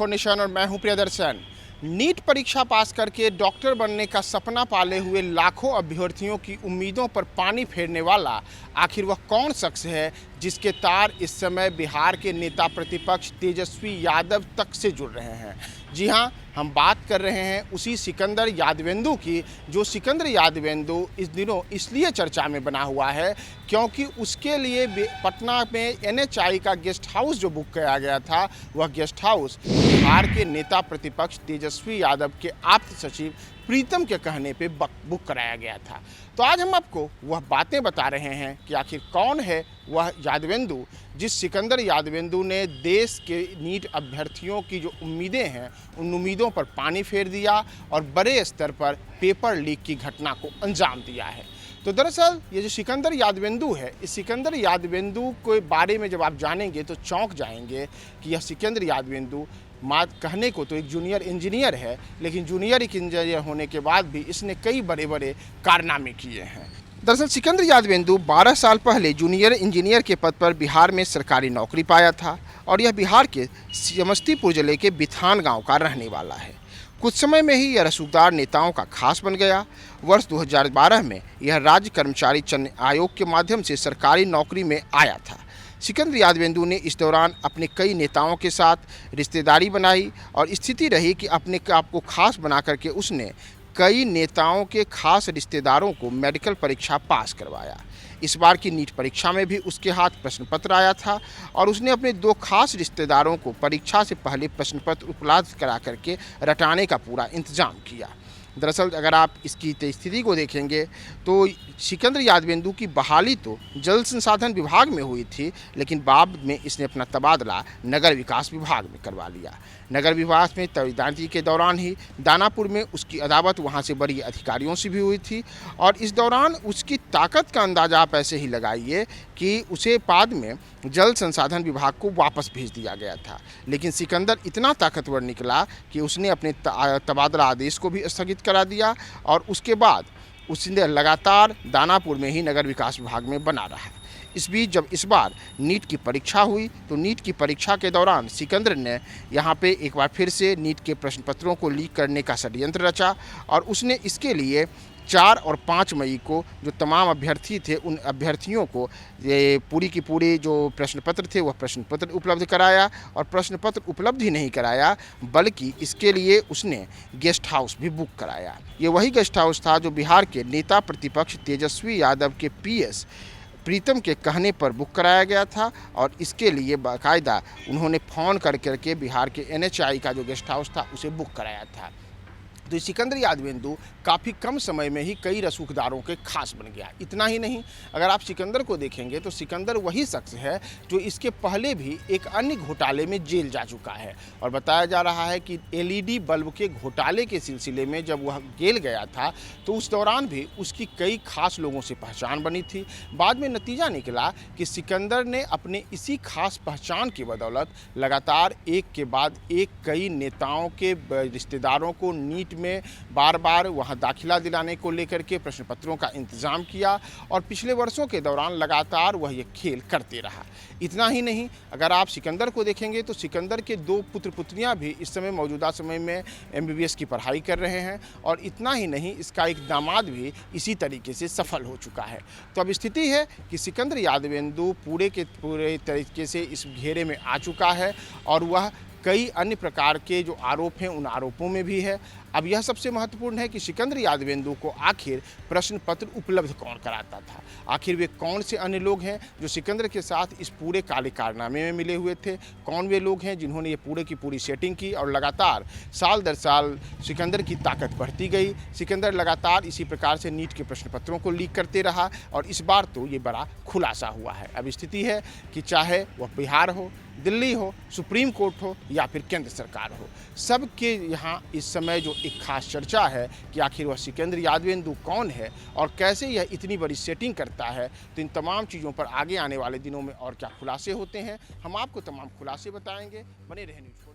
Information और मैं हूं प्रियदर्शन। नीट परीक्षा पास करके डॉक्टर बनने का सपना पाले हुए लाखों अभ्यर्थियों की उम्मीदों पर पानी फेरने वाला आखिर वह कौन शख्स है जिसके तार इस समय बिहार के नेता प्रतिपक्ष तेजस्वी यादव तक से जुड़ रहे हैं। जी हां, हम बात कर रहे हैं उसी सिकंदर यादवेंदु की, जो सिकंदर यादवेंदु इस दिनों इसलिए चर्चा में बना हुआ है क्योंकि उसके लिए पटना में NHI का गेस्ट हाउस जो बुक किया गया था, वह गेस्ट हाउस बिहार के नेता प्रतिपक्ष तेजस्वी यादव के आप्त सचिव प्रीतम के कहने पे बुक कराया गया था। तो आज हम आपको वह बातें बता रहे हैं कि आखिर कौन है वह यादवेंदु, जिस सिकंदर यादवेंदु ने देश के नीट अभ्यर्थियों की जो उम्मीदें हैं उन उम्मीदों पर पानी फेर दिया और बड़े स्तर पर पेपर लीक की घटना को अंजाम दिया है। तो दरअसल ये जो सिकंदर यादवेंदु है, इस सिकंदर यादवेंदु के बारे में जब आप जानेंगे तो चौंक जाएंगे कि यह सिकंदर यादवेंदु कहने को तो एक जूनियर इंजीनियर है, लेकिन जूनियर इंजीनियर होने के बाद भी इसने कई बड़े बड़े कारनामे किए हैं। दरअसल सिकंदर यादवेंदु 12 साल पहले जूनियर इंजीनियर के पद पर बिहार में सरकारी नौकरी पाया था और यह बिहार के समस्तीपुर जिले के बिथान गांव का रहने वाला है। कुछ समय में ही यह रसूखदार नेताओं का खास बन गया। वर्ष 2012 में यह राज्य कर्मचारी चयन आयोग के माध्यम से सरकारी नौकरी में आया था। सिकंदर यादवेंदु ने इस दौरान अपने कई नेताओं के साथ रिश्तेदारी बनाई और स्थिति रही कि अपने आप को खास बना करके उसने कई नेताओं के खास रिश्तेदारों को मेडिकल परीक्षा पास करवाया। इस बार की नीट परीक्षा में भी उसके हाथ प्रश्न पत्र आया था और उसने अपने 2 खास रिश्तेदारों को परीक्षा से पहले प्रश्न पत्र उपलब्ध करा करके रटाने का पूरा इंतजाम किया। दरअसल अगर आप इसकी स्थिति को देखेंगे तो सिकंदर यादवेंदु की बहाली तो जल संसाधन विभाग में हुई थी, लेकिन बाद में इसने अपना तबादला नगर विकास विभाग में करवा लिया। नगर विकास में तैनाती के दौरान ही दानापुर में उसकी अदावत वहां से बड़ी अधिकारियों से भी हुई थी और इस दौरान उसकी ताकत का अंदाज़ा आप ऐसे ही लगाइए कि उसे बाद में जल संसाधन विभाग को वापस भेज दिया गया था। लेकिन सिकंदर इतना ताकतवर निकला कि उसने अपने तबादला आदेश को भी स्थगित करा दिया और उसके बाद उसने लगातार दानापुर में ही नगर विकास विभाग में बना रहा। इस बीच जब इस बार नीट की परीक्षा हुई तो नीट की परीक्षा के दौरान सिकंदर ने यहाँ पे एक बार फिर से नीट के प्रश्न पत्रों को लीक करने का षड्यंत्र रचा और उसने इसके लिए 4 और 5 मई को जो तमाम अभ्यर्थी थे उन अभ्यर्थियों को ये पूरी की पूरी जो प्रश्न पत्र थे वह प्रश्न पत्र उपलब्ध कराया और प्रश्न पत्र उपलब्ध ही नहीं कराया बल्कि इसके लिए उसने गेस्ट हाउस भी बुक कराया। ये वही गेस्ट हाउस था जो बिहार के नेता प्रतिपक्ष तेजस्वी यादव के PS प्रीतम के कहने पर बुक कराया गया था और इसके लिए बाकायदा उन्होंने फ़ोन करके बिहार के NHI का जो गेस्ट हाउस था उसे बुक कराया था। तो सिकंदर यादवेंदु काफ़ी कम समय में ही कई रसूखदारों के खास बन गया। इतना ही नहीं, अगर आप सिकंदर को देखेंगे तो सिकंदर वही शख्स है जो इसके पहले भी एक अन्य घोटाले में जेल जा चुका है और बताया जा रहा है कि LED बल्ब के घोटाले के सिलसिले में जब वह जेल गया था तो उस दौरान भी उसकी कई खास लोगों से पहचान बनी थी। बाद में नतीजा निकला कि सिकंदर ने अपने इसी खास पहचान की बदौलत लगातार एक के बाद एक कई नेताओं के रिश्तेदारों को नीट में बार बार वहां दाखिला दिलाने को लेकर के प्रश्न पत्रों का इंतजाम किया और पिछले वर्षों के दौरान लगातार वह ये खेल करते रहा। इतना ही नहीं, अगर आप सिकंदर को देखेंगे तो सिकंदर के 2 पुत्र पुत्रियां भी इस समय मौजूदा समय में MBBS की पढ़ाई कर रहे हैं और इतना ही नहीं, इसका एक दामाद भी इसी तरीके से सफल हो चुका है। तो अब स्थिति है कि सिकंदर यादवेंदु पूरे के पूरे तरीके से इस घेरे में आ चुका है और वह कई अन्य प्रकार के जो आरोप हैं उन आरोपों में भी है। अब यह सबसे महत्वपूर्ण है कि सिकंदर यादवेंदु को आखिर प्रश्न पत्र उपलब्ध कौन कराता था, आखिर वे कौन से अन्य लोग हैं जो सिकंदर के साथ इस पूरे काले कारनामे में मिले हुए थे, कौन वे लोग हैं जिन्होंने ये पूरे की पूरी सेटिंग की और लगातार साल दर साल सिकंदर की ताकत बढ़ती गई। सिकंदर लगातार इसी प्रकार से नीट के प्रश्न पत्रों को लीक करते रहा और इस बार तो ये बड़ा खुलासा हुआ है। अब स्थिति है कि चाहे वह बिहार हो, दिल्ली हो, सुप्रीम कोर्ट हो या फिर केंद्र सरकार हो, सबके यहाँ इस समय जो एक खास चर्चा है कि आखिर वह सिकंदर यादवेंदु कौन है और कैसे यह इतनी बड़ी सेटिंग करता है। तो इन तमाम चीज़ों पर आगे आने वाले दिनों में और क्या खुलासे होते हैं, हम आपको तमाम खुलासे बताएंगे। बने रहें न्यूज़।